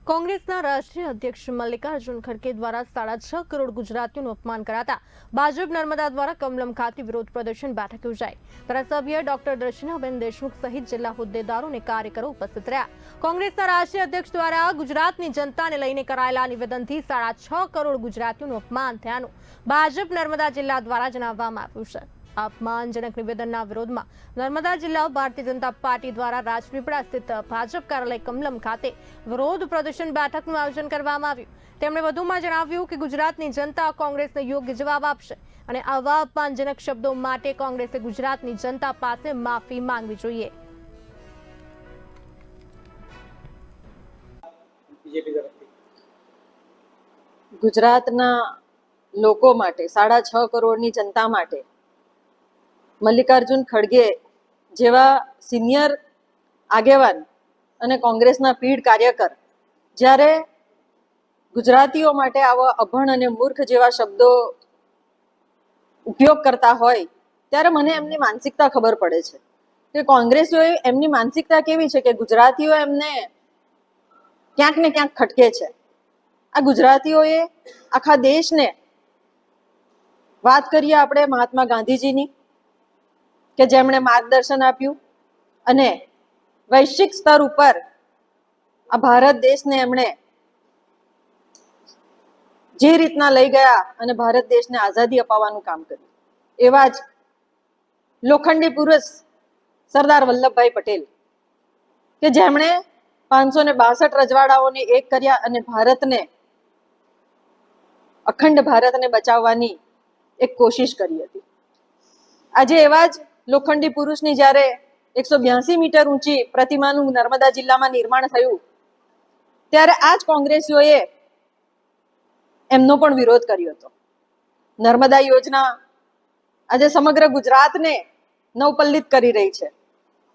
કોંગ્રેસના રાષ્ટ્રીય અધ્યક્ષ મલ્લિકાર્જુન ખડગે દ્વારા 6.5 કરોડ ગુજરાતીઓનું અપમાન કરાતા ભાજપ નર્મદા દ્વારા કમલમ ખાતે વિરોધ પ્રદર્શન બેઠક યોજાઈ। ધારાસભ્ય ડોક્ટર દર્શનાબેન દેશમુખ સહિત જિલ્લા હોદ્દેદારો અને કાર્યકરો ઉપસ્થિત રહ્યા। કોંગ્રેસના રાષ્ટ્રીય અધ્યક્ષ દ્વારા ગુજરાતની જનતાને લઈને કરાયેલા નિવેદનથી 6.5 કરોડ ગુજરાતીઓનું અપમાન થયાનું ભાજપ નર્મદા જિલ્લા દ્વારા જણાવવામાં આવ્યું છે। अपमानजनक निवेदनના વિરોધમાં નર્મદા જિલ્લા ભારતીય જનતા પાર્ટી દ્વારા રાજપીપળા સ્થિત ભાજપ કાર્યાલય કમલમ ખાતે વિરોધ પ્રદર્શન બેઠકનું આયોજન કરવામાં આવ્યું। તેમણે વધુમાં જણાવ્યું કે ગુજરાતની જનતા કોંગ્રેસને યોગ્ય જવાબ આપશે અને આવા અપમાનજનક શબ્દો માટે કોંગ્રેસે ગુજરાતની જનતા પાસે માફી માંગવી જોઈએ। ગુજરાતના લોકો માટે 6.5 કરોડની જનતા માટે મલ્લિકાર્જુન ખડગે જેવા સિનિયર આગેવાન અને કોંગ્રેસના પીઢ કાર્યકર જ્યારે ગુજરાતીઓ માટે આવા અભણ અને મૂર્ખ જેવા શબ્દો ઉપયોગ કરતા હોય ત્યારે મને એમની માનસિકતા ખબર પડે છે કે કોંગ્રેસીઓએ એમની માનસિકતા કેવી છે કે ગુજરાતીઓ એમને ક્યાંક ને ક્યાંક ખટકે છે। આ ગુજરાતીઓએ આખા દેશને વાત કરીએ આપણે મહાત્મા ગાંધીજીની કે જેમણે માર્ગદર્શન આપ્યું અને વૈશ્વિક સ્તર ઉપર આ ભારત દેશને એમણે જે રીતના લઈ ગયા અને ભારત દેશને આઝાદી અપાવવાનું કામ કર્યું। એવા જ લોખંડી પુરુષ સરદાર વલ્લભભાઈ પટેલ કે જેમણે 562 રજવાડાઓને એક કર્યા અને ભારતને અખંડ ભારતને બચાવવાની એક કોશિશ કરી હતી। આજે એવા જ લોખંડી પુરુષની જ્યારે 182 મીટર ઊંચી પ્રતિમાનું નર્મદા જિલ્લામાં નિર્માણ થયું ત્યારે આ જ કોંગ્રેસીઓએ એમનો પણ વિરોધ કર્યો હતો। નર્મદા યોજના આજે સમગ્ર ગુજરાતને નવપલ્લિત કરી રહી છે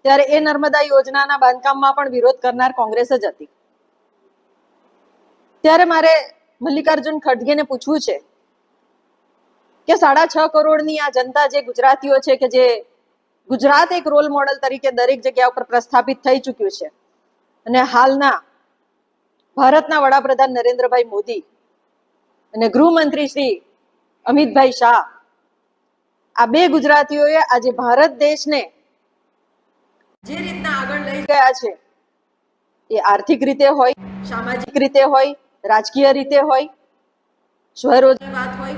ત્યારે એ નર્મદા યોજનાના બાંધકામમાં પણ વિરોધ કરનાર કોંગ્રેસ જ હતી। ત્યારે મારે મલ્લિકાર્જુન ખડગેને પૂછવું છે કે 6.5 કરોડની આ જનતા જે ગુજરાતીઓ છે કે જે ગુજરાત એક રોલ મોડલ તરીકે દરેક જગ્યા ઉપર પ્રસ્થાપિત થઈ ચૂક્યું છે અને હાલના ભારતના વડાપ્રધાન નરેન્દ્રભાઈ મોદી અને ગૃહમંત્રી શ્રી અમિતભાઈ શાહ આ બે ગુજરાતીઓએ આજે ભારત દેશને જે રીતના આગળ લઈ ગયા છે એ આર્થિક રીતે હોય, સામાજિક રીતે હોય, રાજકીય રીતે હોય, સ્વરોજગાર વાત હોય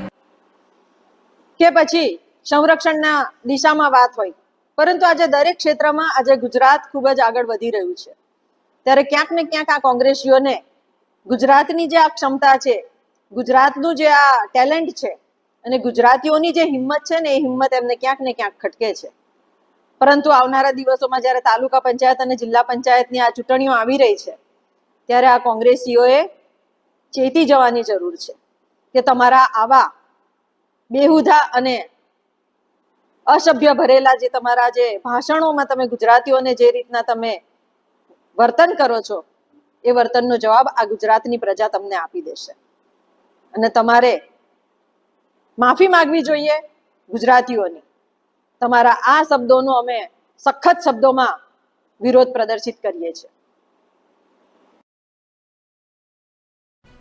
કે પછી સંરક્ષણના દિશામાં વાત હોય, પરંતુ આજે દરેક ક્ષેત્રમાં આજે ગુજરાત ખૂબ જ આગળ વધી રહ્યું છે। ત્યારે ક્યાંક ને ક્યાંક આ કોંગ્રેસીઓને ગુજરાતની જે આ ક્ષમતા છે, ગુજરાતનું જે આ ટેલેન્ટ છે અને ગુજરાતીઓની જે હિંમત છે ને એ હિંમત એમને ક્યાંક ને ક્યાંક ખટકે છે। પરંતુ આવનારા દિવસોમાં જ્યારે તાલુકા પંચાયત અને જિલ્લા પંચાયતની આ ચૂંટણીઓ આવી રહી છે ત્યારે આ કોંગ્રેસીઓએ ચેતી જવાની જરૂર છે કે તમારા આવા બેહુદા અને અસભ્ય ભરેલા જે તમારા જે ભાષણોમાં તમે ગુજરાતીઓને જે રીતના તમે વર્તન કરો છો એ વર્તનનો જવાબ આ ગુજરાતની પ્રજા તમને આપી દેશે અને તમારે માફી માંગવી જોઈએ ગુજરાતીઓની। તમારા આ શબ્દોનો અમે સખત શબ્દોમાં વિરોધ પ્રદર્શિત કરીએ છીએ।